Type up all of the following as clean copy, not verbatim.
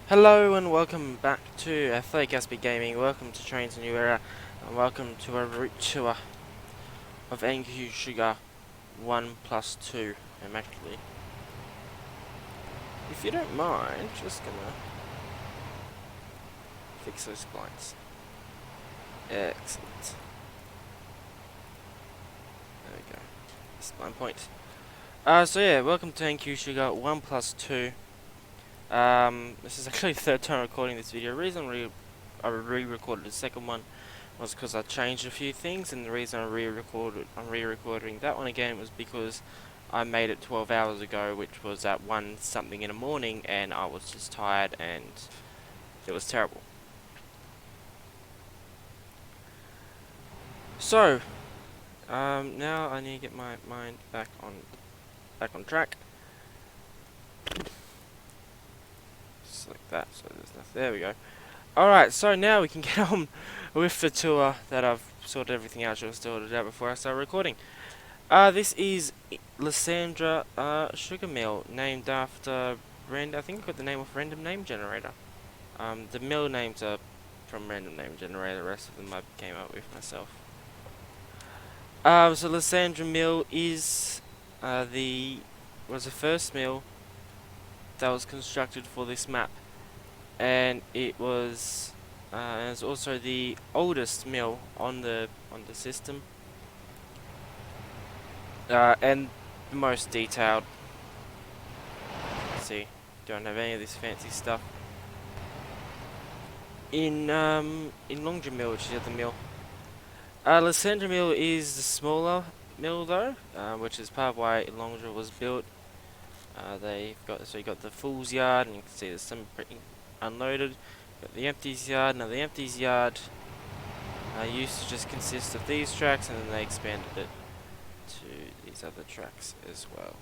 Hello and welcome back to Athletic SB Gaming. Welcome to Trainz, a new era, and welcome to a route tour of NQ Sugar 1+2. I'm actually, if you don't mind, just gonna fix those splines. Excellent. There we go. Spline point. So yeah, welcome to NQ Sugar 1+2. This is actually the third time recording this video. The reason I re-recorded the second one was because I changed a few things, and the reason I'm re-recording that one again was because I made it 12 hours ago, which was at 1 something in the morning, and I was just tired and it was terrible. So, now I need to get my mind back on track. Just like that, so there's nothing. There we go. Alright, so now we can get on with the tour that I've sorted everything out. Should have sorted it out before I start recording. This is Lysandra Sugar Mill, named after I think I got the name of Random Name Generator. The mill names are from Random Name Generator. The rest of them I came up with myself. So Lysandra Mill is was the first mill that was constructed for this map, and it was also the oldest mill on the system. And the most detailed. Let's see, don't have any of this fancy stuff. In Longdra Mill, which is the other mill. Lysandra Mill is the smaller mill though, which is part of why Longdra was built. You got the Fool's Yard, and you can see there's some pretty unloaded. Got the Empties Yard. Now the Empties Yard used to just consist of these tracks, and then they expanded it to these other tracks as well.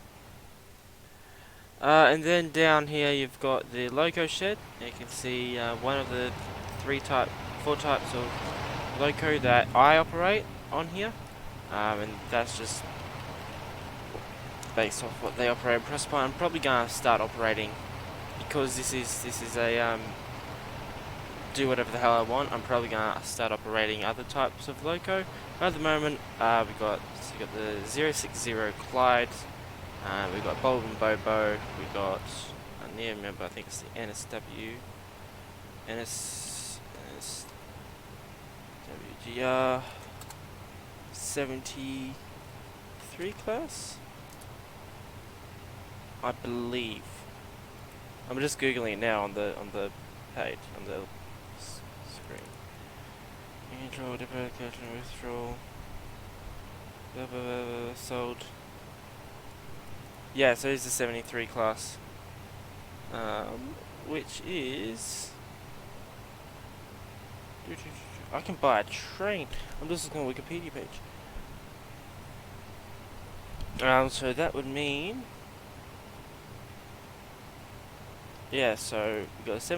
And then down here you've got the loco shed. You can see one of the four types of loco that I operate on here, and that's just based off what they operate at press point. I'm probably gonna start operating, because this is a do whatever the hell I want. I'm probably gonna start operating other types of loco. But at the moment, we got the 060 Clyde. We got Bulb and Bobo. We got, I need to remember, I think it's the NSWGR 73 class, I believe. I'm just googling it now on the page on the screen. Control, deprecation, withdrawal. Sold. Yeah, so it's the 73 class, which is, I can buy a train. I'm just looking at the Wikipedia page. So that would mean, yeah. So we got a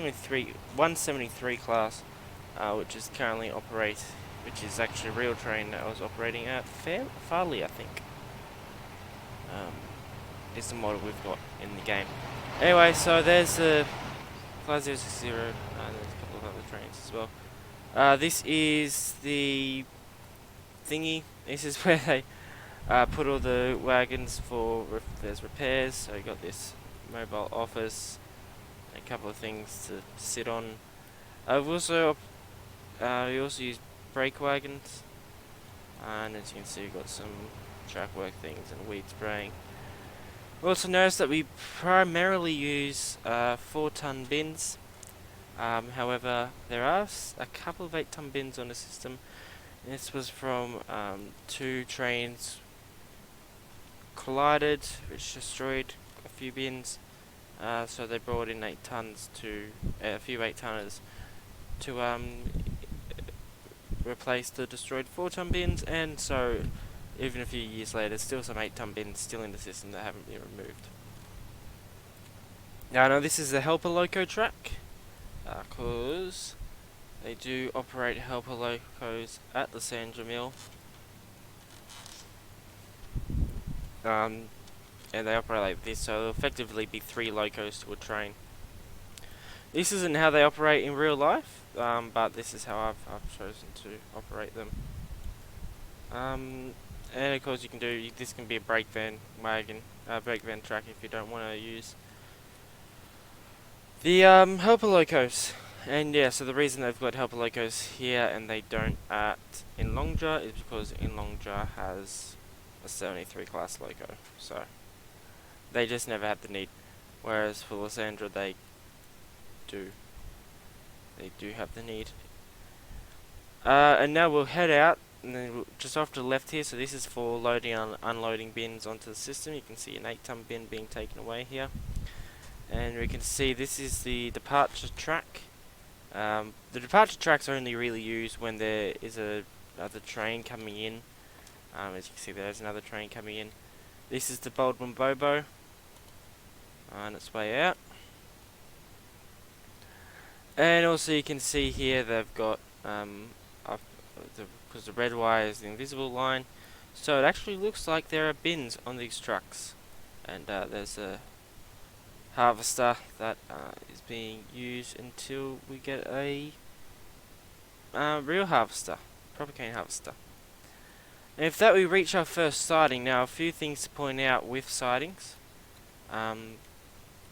173 class, which is currently which is actually a real train that I was operating at Farley, I think. Is the model we've got in the game. Anyway, so there's the 5060, and there's a couple of other trains as well. This is the thingy. This is where they put all the wagons for there's repairs. So you got this mobile office, a couple of things to sit on. We also use brake wagons, and as you can see, we've got some track work things and weed spraying. We also notice that we primarily use 4-ton bins. However, there are a couple of 8-ton bins on the system. This was from 2 trains collided, which destroyed a few bins. So they brought in 8 tons to a few 8-tonners to replace the destroyed 4-ton bins, and so even a few years later, there's still some 8-ton bins still in the system that haven't been removed. Now, I know this is the helper loco track, because they do operate helper locos at the Lysandra Mill. And they operate like this, so it'll effectively be 3 locos to a train. This isn't how they operate in real life, but this is how I've chosen to operate them. And of course you can do, this can be a brake van wagon, brake van track if you don't want to use the helper locos. And yeah, so the reason they've got helper locos here and they don't at in Longja is because in Longja has a 73 class loco, so they just never had the need. Whereas for Lysandra they do have the need. And now we'll head out, and then we'll just off to the left here. So this is for loading and unloading bins onto the system. You can see an 8-ton bin being taken away here, and we can see this is the departure track. The departure tracks are only really used when there is another train coming in. As you can see, there's another train coming in. This is the Baldwin Bobo on its way out. And also you can see here they've got, because the red wire is the invisible line, so it actually looks like there are bins on these trucks. And there's a harvester that is being used until we get a real harvester, proper cane harvester. And with that we reach our first sighting. Now a few things to point out with sightings. Now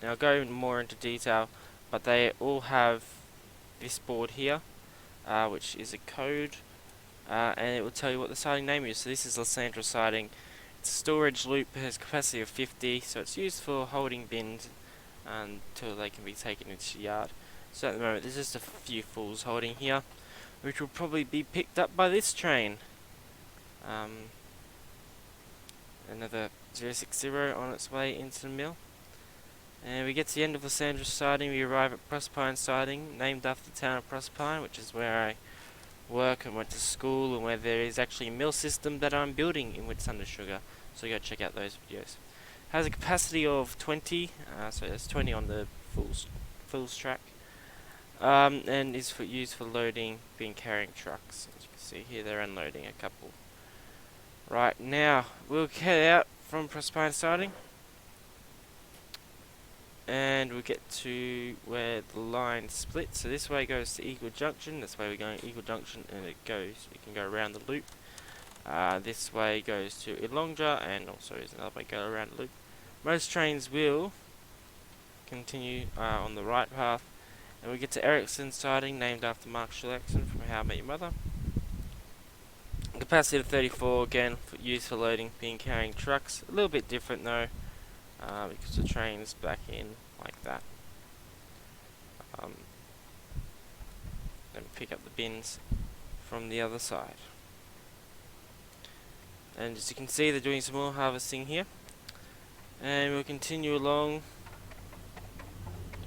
I'll go more into detail, but they all have this board here, which is a code, and it will tell you what the sighting name is. So this is Lysandra sighting. It's a storage loop, it has capacity of 50, so it's used for holding bins until they can be taken into the yard. So at the moment there's just a few fulls holding here, which will probably be picked up by this train. Another 060 on its way into the mill. And we get to the end of Lysandra siding, we arrive at Proserpine siding, named after the town of Proserpine, which is where I work and went to school, and where there is actually a mill system that I'm building in Whitsunday Sugar, so go check out those videos. Has a capacity of 20, so there's 20 on the fulls track, and is used for loading bin carrying trucks. As you can see here, they're unloading a couple. Right, now we'll head out from Proserpine siding, and we'll get to where the line splits. So this way goes to Eagle Junction, this way we're going to Eagle Junction, and it can go around the loop. This way goes to Ilongja, and also is another way to go around the loop. Most trains will continue on the right path, and we get to Ericsson siding, named after Mark Ericsson from How I Met Your Mother. Capacity of 34, again used for loading bin carrying trucks. A little bit different though, because the train's back in like that. Then pick up the bins from the other side. And as you can see, they're doing some more harvesting here. And we'll continue along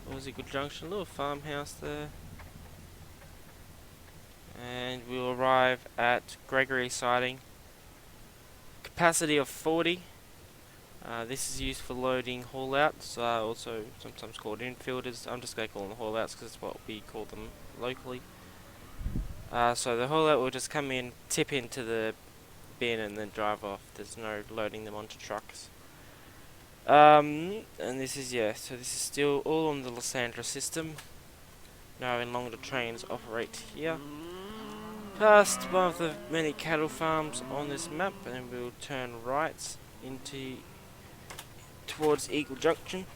towards Eagle Junction, a little farmhouse there. And we'll arrive at Gregory siding. Capacity of 40. This is used for loading haul-outs, also sometimes called infielders. I'm just going to call them haul-outs because it's what we call them locally. So the haul-out will just come in, tip into the bin and then drive off. There's no loading them onto trucks. And this is, so this is still all on the Lysandra system. No longer trains operate here. Past one of the many cattle farms on this map, and we'll turn right towards Eagle Junction.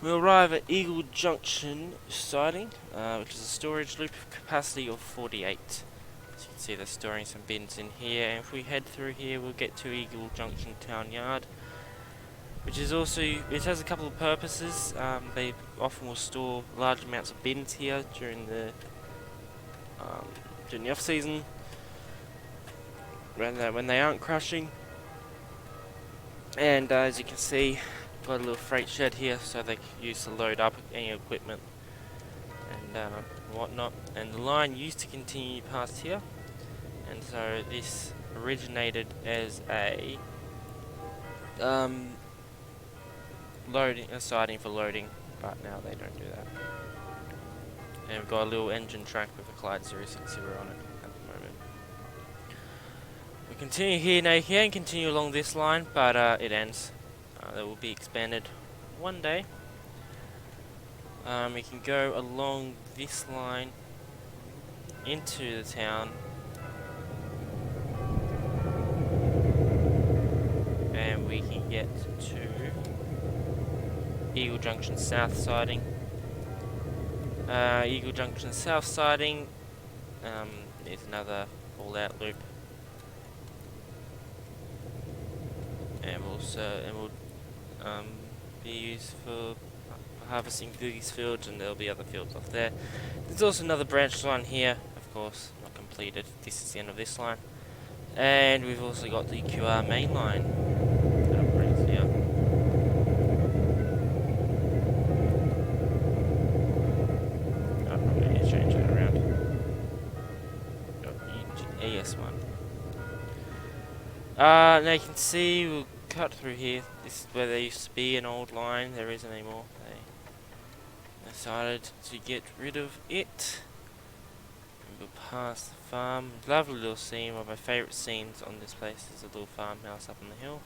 We'll arrive at Eagle Junction siding, which is a storage loop, capacity of 48. As you can see, they're storing some bins in here, and if we head through here, we'll get to Eagle Junction Town Yard, which is also, it has a couple of purposes. They often will store large amounts of bins here during the off season, when they aren't crushing. And as you can see, got a little freight shed here, so they can use to load up any equipment and whatnot. And the line used to continue past here, and so this originated as a siding for loading, but now they don't do that. And we've got a little engine track with a Clyde 060 on it at the moment. We continue here now, and continue along this line, but it ends. That will be expanded one day. We can go along this line into the town, and we can get to Eagle Junction South siding. Eagle Junction South siding is another all-out loop, and will be used for harvesting these fields, and there'll be other fields off there. There's also another branch line here, of course, not completed. This is the end of this line. And we've also got the QR main line that brings here. Oh, probably need to change that around. AS1. Now you can see we'll cut through here. This is where there used to be an old line. There isn't anymore. They decided to get rid of it. We'll pass the farm. Lovely little scene. One of my favourite scenes on this place is a little farmhouse up on the hill.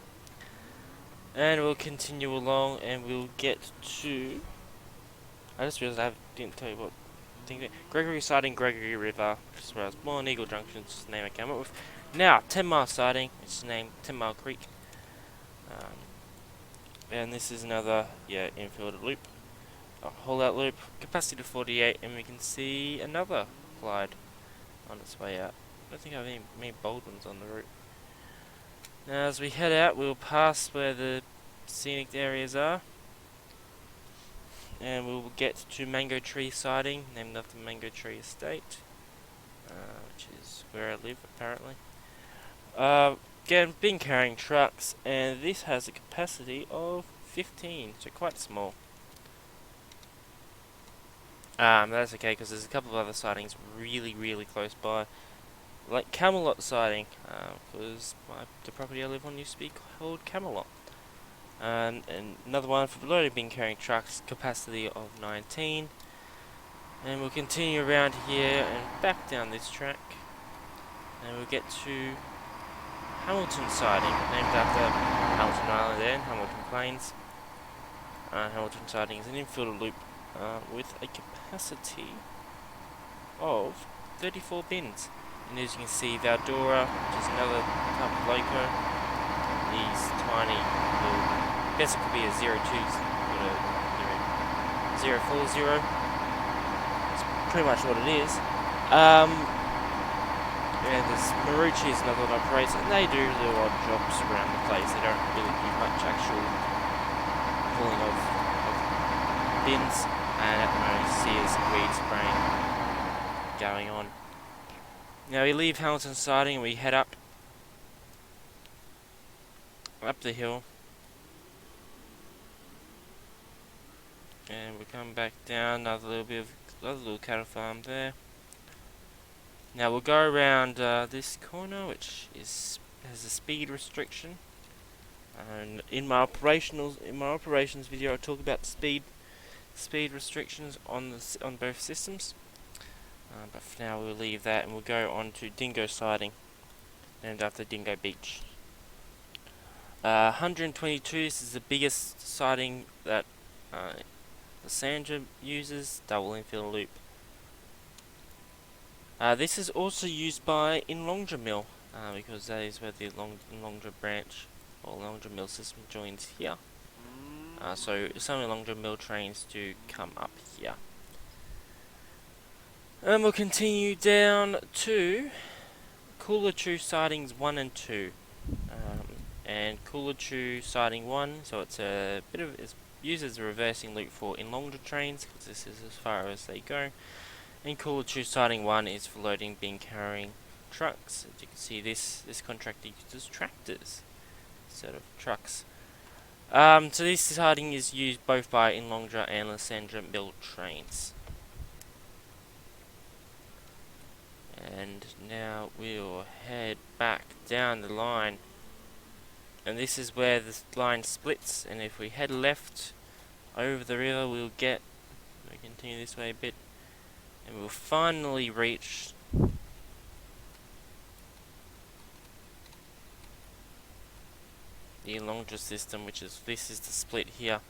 And we'll continue along, and we'll get to... I just realised I didn't tell you what thing. Gregory siding, Gregory River, which is where I was born. Eagle Junction, which is the name I came up with. Now, 10 Mile siding, which is named 10 Mile Creek. And this is another, infield loop. A whole out loop, capacity to 48, and we can see another Clyde on its way out. I don't think I have any bold ones on the route. Now as we head out, we'll pass where the scenic areas are, and we'll get to Mango Tree siding, named after Mango Tree Estate, which is where I live apparently. Again, been carrying trucks, and this has a capacity of 15, so quite small. That's okay, because there's a couple of other sidings really close by. Like Camelot siding, because the property I live on used to be called Camelot. And another one for loaded bin carrying trucks, capacity of 19. And we'll continue around here and back down this track. And we'll get to Hamilton siding, named after Hamilton Island there in Hamilton Plains. Hamilton siding is an infield loop with a capacity of 34 bins. And as you can see, Valdora, which is another type of loco, these tiny little, I guess it could be a 02, or a 040. That's pretty much what it is. And there's Marucci is another one operates, and they do little odd jobs around the place. They don't really do much actual pulling of bins, and at the moment you see there's some weed spraying going on. Now we leave Hamilton siding and we head up the hill, and we come back down. Another little cattle farm there. Now we'll go around this corner, which has a speed restriction. And in my operations video, I talk about speed restrictions on both systems. But for now, we'll leave that and we'll go on to Dingo siding, named after Dingo Beach. 122. This is the biggest siding that the Sandra uses. Double infield loop. This is also used by Inlongra Mill, because that is where the Inlongra branch or Inlongra Mill system joins here. So some Inlongra Mill trains do come up here. And we'll continue down to Coolachu sidings 1 and 2. And Coolachu siding 1, so it's used as a reversing loop for Inlongra trains, because this is as far as they go. And Coolachu siding 1 is for loading bin carrying trucks. As you can see, this contractor uses tractors instead of trucks. So this siding is used both by Inlongra and Lysandra Mill trains. And now we'll head back down the line, and this is where the line splits, and if we head left over the river we'll continue this way a bit, and we'll finally reach the Inlongra system, this is the split here.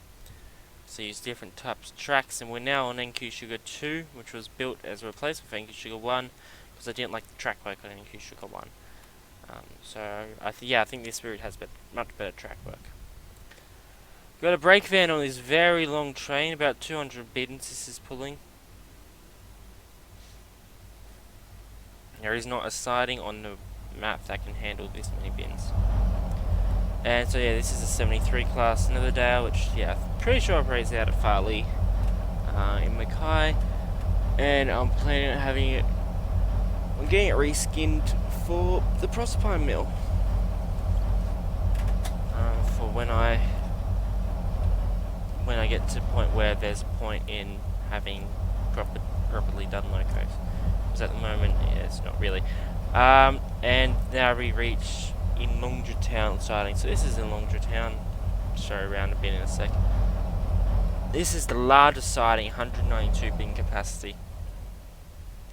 So use different types of tracks, and we're now on NQ Sugar 2, which was built as a replacement for NQ Sugar 1, because I didn't like the track work on NQ Sugar 1. So I think this route has much better track work. Got a brake van on this very long train, about 200 bins this is pulling. There is not a siding on the map that can handle this many bins. And so yeah, this is a 73 class Nitherdale, which yeah, I'm pretty sure operates out at Farley in Mackay. And I'm planning on having it, I'm getting it reskinned for the Proserpine mill. For when I get to the point where there's a point in having properly done locos. Because at the moment, yeah, it's not really. And now we reach in Longdra Town siding. So this is in Longdra Town. I'll show you around a bit in a sec. This is the largest siding, 192 bin capacity.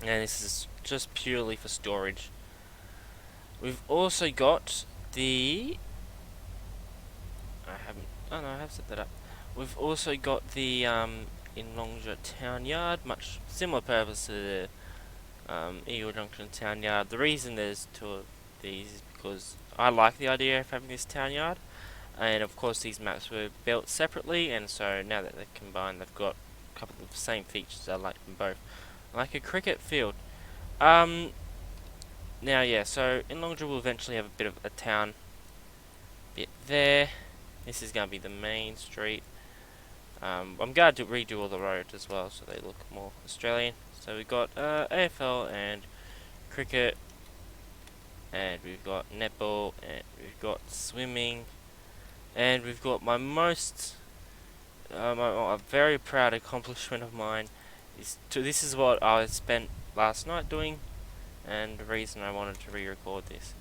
And this is just purely for storage. We've also got the... I have set that up. We've also got the in Longdra Town Yard, much similar purpose to the Eagle Junction Town Yard. The reason there's two of these is because I like the idea of having this town yard, and of course these maps were built separately, and so now that they're combined, they've got a couple of the same features. I like them both. Like a cricket field. Now yeah, so in Longdra we'll eventually have a bit of a town bit there. This is going to be the main street. I'm going to redo all the roads as well, so they look more Australian. So we've got AFL and cricket, and we've got netball, and we've got swimming, and we've got my most, a very proud accomplishment of mine. This is what I spent last night doing, and the reason I wanted to re-record this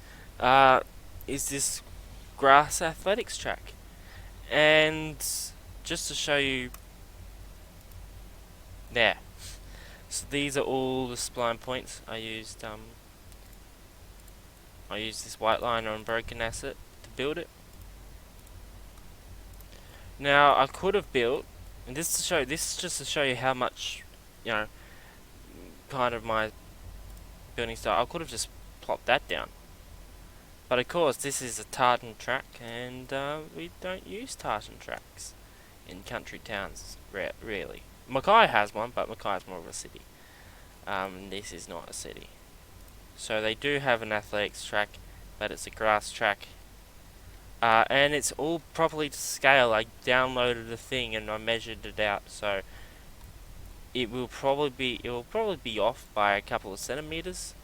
is this grass athletics track. And just to show you, there. So these are all the spline points. I used this white line on broken asset to build it. Now I could have built, and this is just to show you how much, kind of my building style. I could have just plopped that down. But of course, this is a tartan track, and we don't use tartan tracks in country towns, really. Mackay has one, but Mackay is more of a city. This is not a city. So they do have an athletics track, but it's a grass track. And it's all properly to scale. I downloaded the thing and I measured it out, so it will probably be off by a couple of centimeters,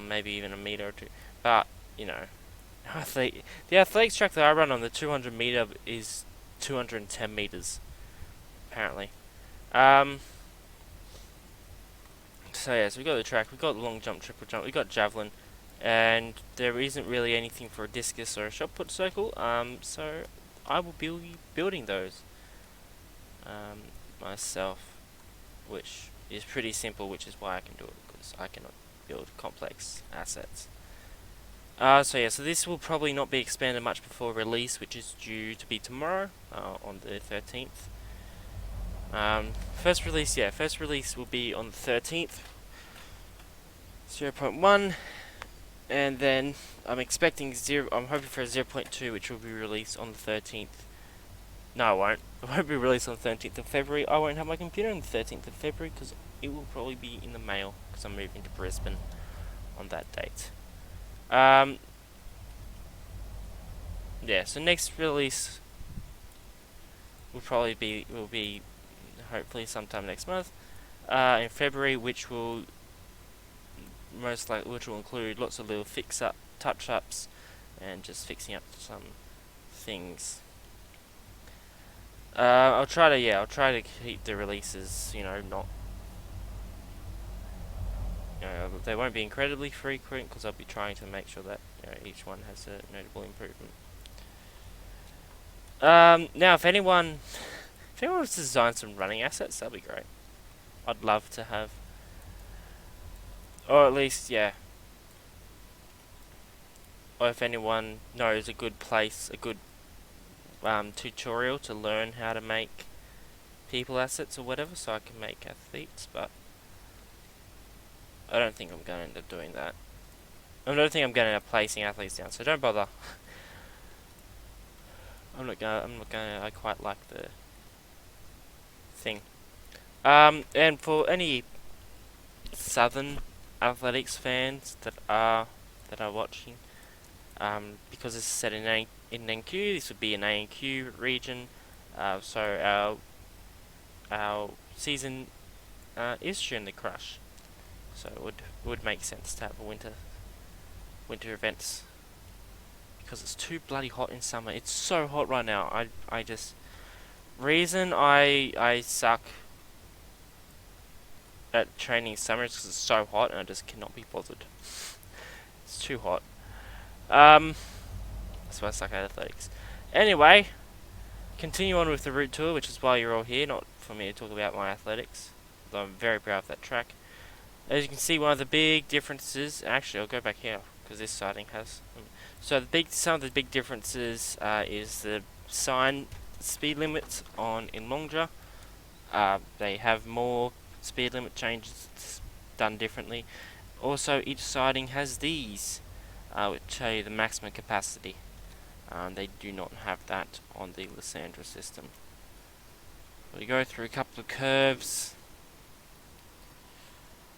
maybe even a meter or two. But the athletics track that I run on, the 200 meter, is 210 meters, apparently. So yeah, so we got the track, we got the long jump, triple jump, we got javelin, and there isn't really anything for a discus or a shot put circle. So I will be building those myself, which is pretty simple, which is why I can do it, because I cannot build complex assets. So yeah, so this will probably not be expanded much before release, which is due to be tomorrow, on the 13th. First release will be on the 13th, 0.1, and then I'm hoping for a 0.2, which will be released on the 13th. No, I won't. It won't be released on the 13th of February. I won't have my computer on the 13th of February, because it will probably be in the mail, because I'm moving to Brisbane on that date. Yeah, so next release will be hopefully sometime next month, in February, which will include lots of little touch ups, and just fixing up some things. I'll try to keep the releases, not, they won't be incredibly frequent, because I'll be trying to make sure that each one has a notable improvement. Now, if anyone wants to design some running assets, that'd be great. I'd love to have, or at least, yeah. Or if anyone knows a good place, a good tutorial to learn how to make people assets or whatever, so I can make athletes, but I don't think I'm going to end up doing that. I don't think I'm going to end up placing athletes down, so don't bother. I'm not gonna. I quite like the thing. And for any Southern athletics fans that are watching, because this is set in NQ, this would be an NQ region. So our season is during the crush, so it would make sense to have a winter events, because it's too bloody hot in summer. It's so hot right now. I just reason I suck at training summer is because it's so hot and I just cannot be bothered. It's too hot. That's why I suck at athletics. Anyway, continue on with the route tour, which is why you're all here, not for me to talk about my athletics. Although I'm very proud of that track. As you can see, one of the big differences. Actually, I'll go back here because this sighting has. So some of the big differences is the sign speed limits on in Longdra. They have more speed limit changes done differently. Also, each siding has these, which tell you the maximum capacity. They do not have that on the Lysandra system. We go through a couple of curves,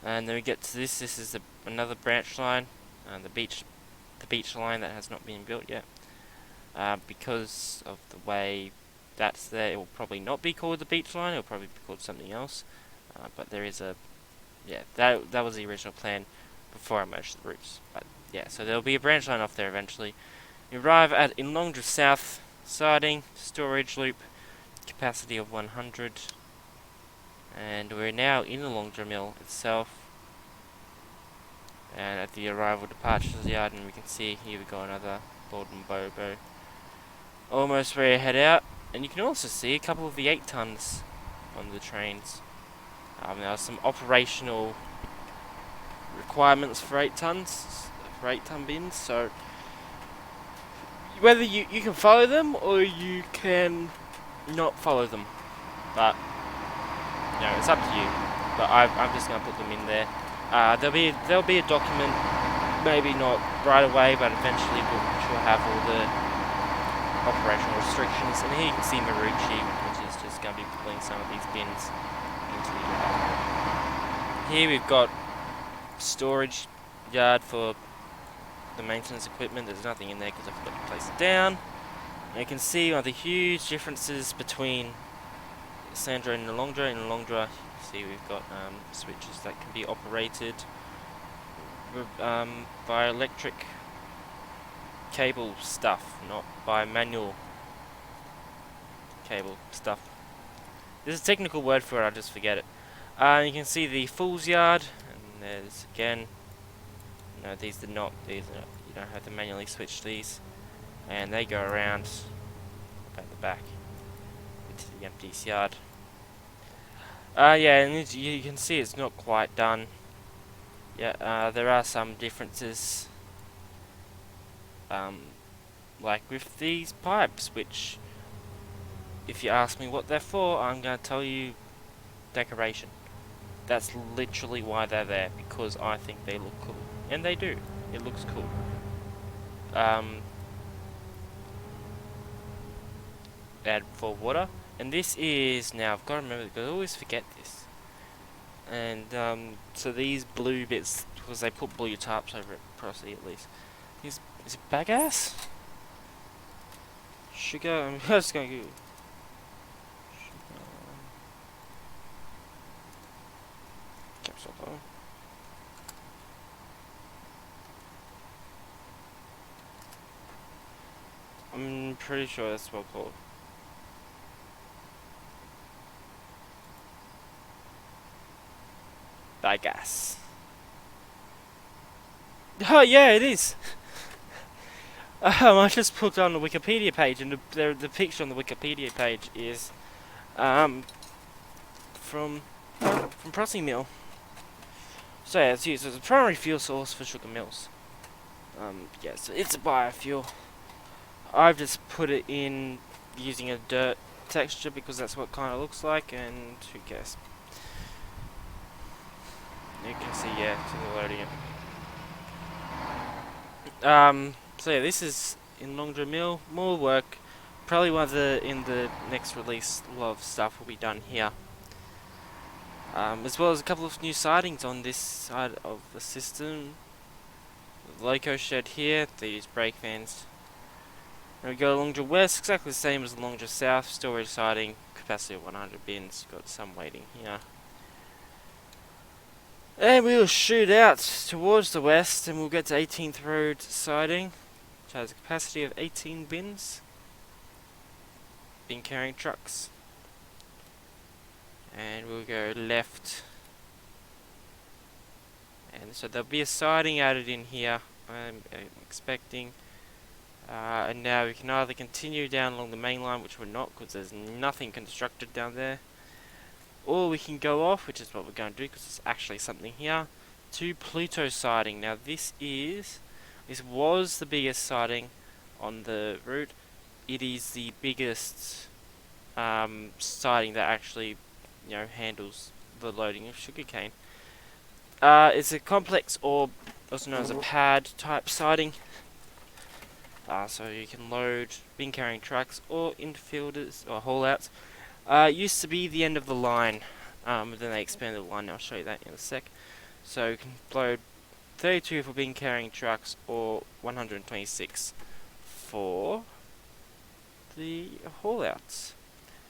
and then we get to this. This is another branch line, the beach line that has not been built yet. Because of the way that's there, it will probably not be called the beach line. It will probably be called something else. But there is that was the original plan before I merged the routes. But yeah, so there will be a branch line off there eventually. You arrive at Inlongdra South siding, storage loop, capacity of 100, and we're now in the Longdra Mill itself. And at the arrival departures yard, and we can see here we got another Lord and Bobo. Almost ready to head out, and you can also see a couple of the 8 tons on the trains. There are some operational requirements for 8 tons, for 8-ton bins, so whether you can follow them or you can not follow them, but it's up to you. But I'm just going to put them in there. There'll be a document, maybe not right away, but eventually which will have all the operational restrictions. And here you can see Marucci, which is just going to be pulling some of these bins into the yard. Here we've got storage yard for the maintenance equipment. There's nothing in there because I forgot to place it down. And you can see one of the huge differences between Sandra and Longdra. In Longdra, see we've got switches that can be operated by electric cable stuff, not by manual cable stuff. There's a technical word for it, I just forget it. You can see the Fool's Yard, and there's again, no, these are not, you don't have to manually switch these, and they go around at the back into the empty yard. Yeah, and you can see it's not quite done. Yeah, there are some differences, like with these pipes, which, if you ask me what they're for, I'm going to tell you decoration. That's literally why they're there, because I think they look cool. And they do. It looks cool. Add for water. And this is, now I've got to remember, because I always forget this. And so these blue bits, because they put blue tarps over it, probably at least. Is it bagasse? Sugar? I'm just going to go. Capsule though. I'm pretty sure that's what it's called. Bagasse. Oh yeah, it is. I just put on the Wikipedia page, and the picture on the Wikipedia page is from Prossy Mill. So yeah, it's used as a primary fuel source for sugar mills. Yeah, so it's a biofuel. I've just put it in using a dirt texture because that's what it kind of looks like, and who cares? You can see, yeah, it's loading it. So yeah, this is in Longdra Mill. More work. Probably one of in the next release, a lot of stuff will be done here. As well as a couple of new sidings on this side of the system. The loco shed here, they use brake fans. And we go Longdra West, exactly the same as Longdra South, storage siding, capacity of 100 bins, got some waiting here. And we will shoot out towards the west and we'll get to 18th Road siding, which has a capacity of 18 bins. Bin carrying trucks. And we'll go left. And so there'll be a siding added in here, I'm expecting. And now we can either continue down along the main line, which we're not because there's nothing constructed down there. Or we can go off, which is what we're going to do because there's actually something here, to Pluto siding. Now this was the biggest siding on the route. It is the biggest siding that actually, handles the loading of sugarcane. It's a complex orb, also known as a pad type siding. So you can load bin carrying trucks or infielders or haul outs. It used to be the end of the line, but then they expanded the line. I'll show you that in a sec. So you can load 32 for bin carrying trucks or 126 for the haul outs.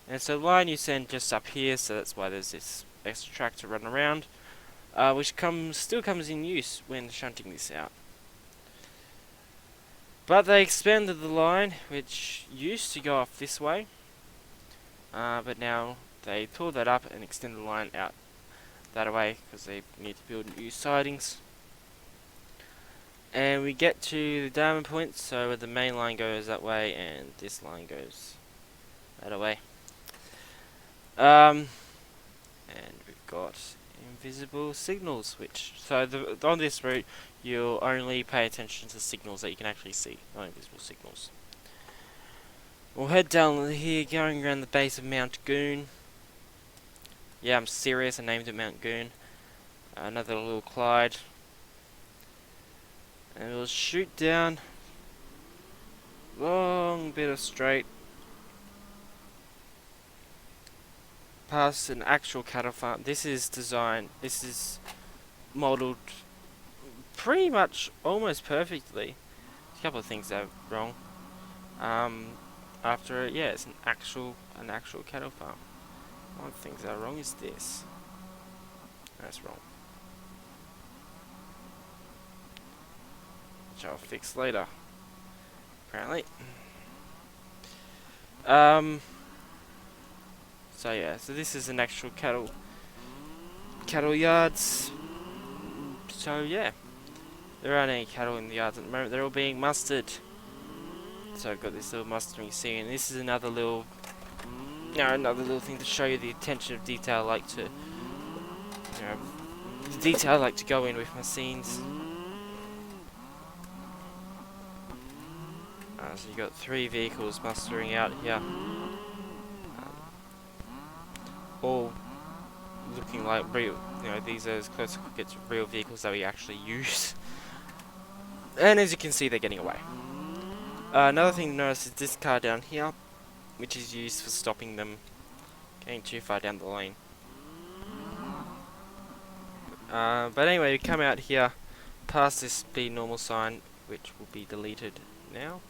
And so the line you send just up here, so that's why there's this extra track to run around, which still comes in use when shunting this out. But they expanded the line, which used to go off this way, but now they tore that up and extended the line out that way because they need to build new sidings. And we get to the diamond point, so the main line goes that way and this line goes that way. And we've got invisible signals, on this route you'll only pay attention to signals that you can actually see, not invisible signals. We'll head down here, going around the base of Mount Goon. Yeah, I'm serious, I named it Mount Goon. Another little Clyde. And we'll shoot down long bit of straight past an actual cattle farm. This is modelled pretty much almost perfectly. A couple of things that are wrong. It's an actual cattle farm. One of the things that are wrong is this. That's wrong. Which I'll fix later, apparently. So this is an actual cattle yards. So yeah, there aren't any cattle in the yards at the moment. They're all being mustered. So I've got this little mustering scene. This is another little thing to show you the attention of detail I like to, the detail I like to go in with my scenes. So you got 3 vehicles mustering out here, all looking like real. These are as close as we get to real vehicles that we actually use. And as you can see, they're getting away. Another thing to notice is this car down here, which is used for stopping them getting too far down the lane. But anyway, we come out here past this speed normal sign, which will be deleted now.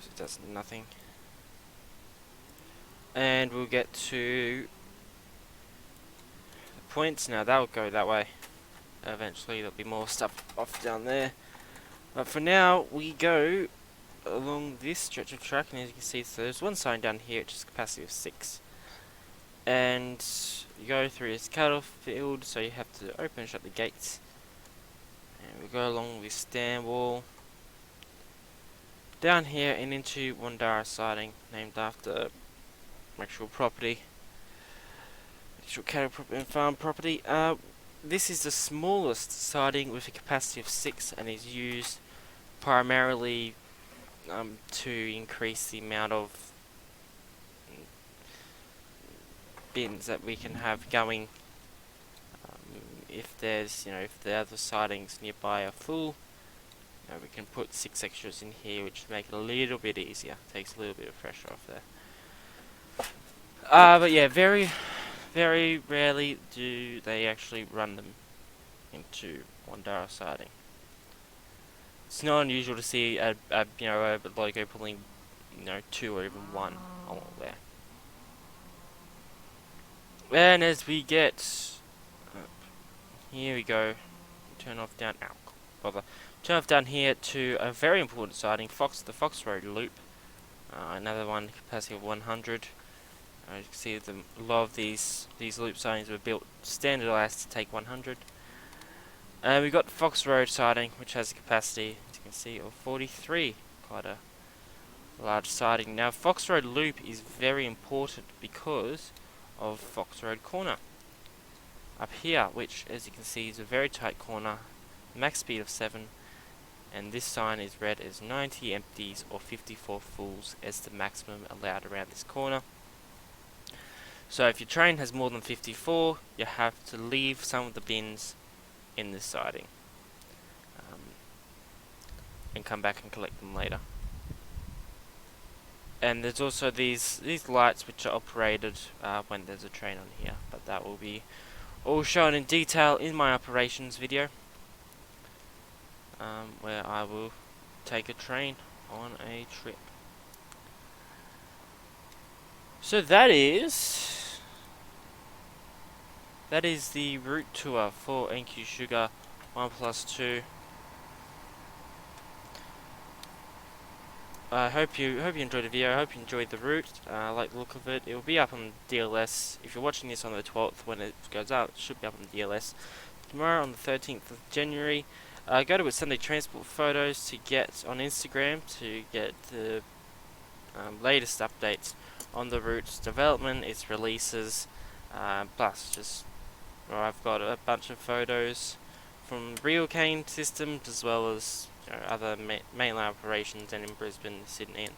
So it does nothing. And we'll get to the points. Now that'll go that way. Eventually there'll be more stuff off down there. But for now, we go along this stretch of track, and as you can see, so there's one sign down here, which is capacity of 6. And you go through this cattle field, so you have to open and shut the gates. And we go along this dam wall down here and into Wandara siding, named after actual property, actual cattle and farm property. This is the smallest siding with a capacity of 6 and is used primarily to increase the amount of bins that we can have going. If there's, if the other sidings nearby are full, we can put 6 extras in here, which make it a little bit easier. Takes a little bit of pressure off there. But yeah, very, very rarely do they actually run them into one Dara siding. It's not unusual to see a logo pulling 2 or even 1 along there. And as we get here we go, turn off down turn off down here to a very important siding, the Fox Road Loop. Another one, capacity of 100. You can see a lot of these loop sidings were built standardized to take 100. We've got Fox Road siding, which has a capacity, as you can see, of 43. Quite a large siding. Now, Fox Road Loop is very important because of Fox Road Corner up here, which, as you can see, is a very tight corner, max speed of 7, and this sign is read as 90 empties or 54 fulls as the maximum allowed around this corner. So if your train has more than 54, you have to leave some of the bins in this siding and come back and collect them later. And there's also these lights which are operated when there's a train on here, but that will be all shown in detail in my operations video, where I will take a train on a trip. So that is the route tour for NQ Sugar 1+2. I hope you enjoyed the video. I hope you enjoyed the route. I like the look of it. It will be up on DLS. If you're watching this on the 12th when it goes out, it should be up on DLS. Tomorrow on the 13th of January, go to Sunday Transport Photos to get on Instagram to get the latest updates on the route's development, its releases, plus just I've got a bunch of photos from real cane systems as well as other mainline operations and in Brisbane, Sydney,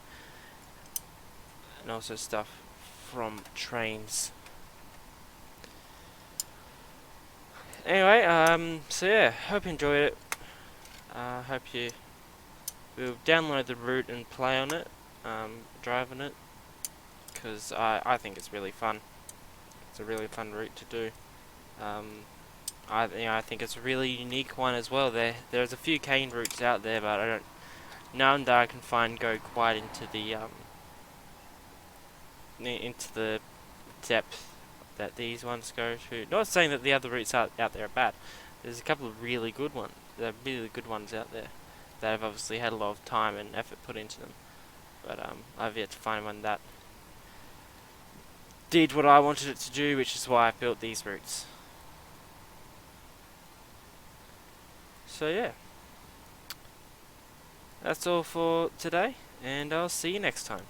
and also stuff from Trainz. Anyway, so yeah, hope you enjoyed it. Hope you will download the route and play on it, drive on it, because I think it's really fun. It's a really fun route to do. I think it's a really unique one as well. There's a few cane routes out there, but none that I can find go quite into the depth that these ones go to. Not saying that the other routes out there are bad. There's a couple of really good ones. There are really good ones out there that have obviously had a lot of time and effort put into them. But I've yet to find one that did what I wanted it to do, which is why I built these routes. So yeah, that's all for today, and I'll see you next time.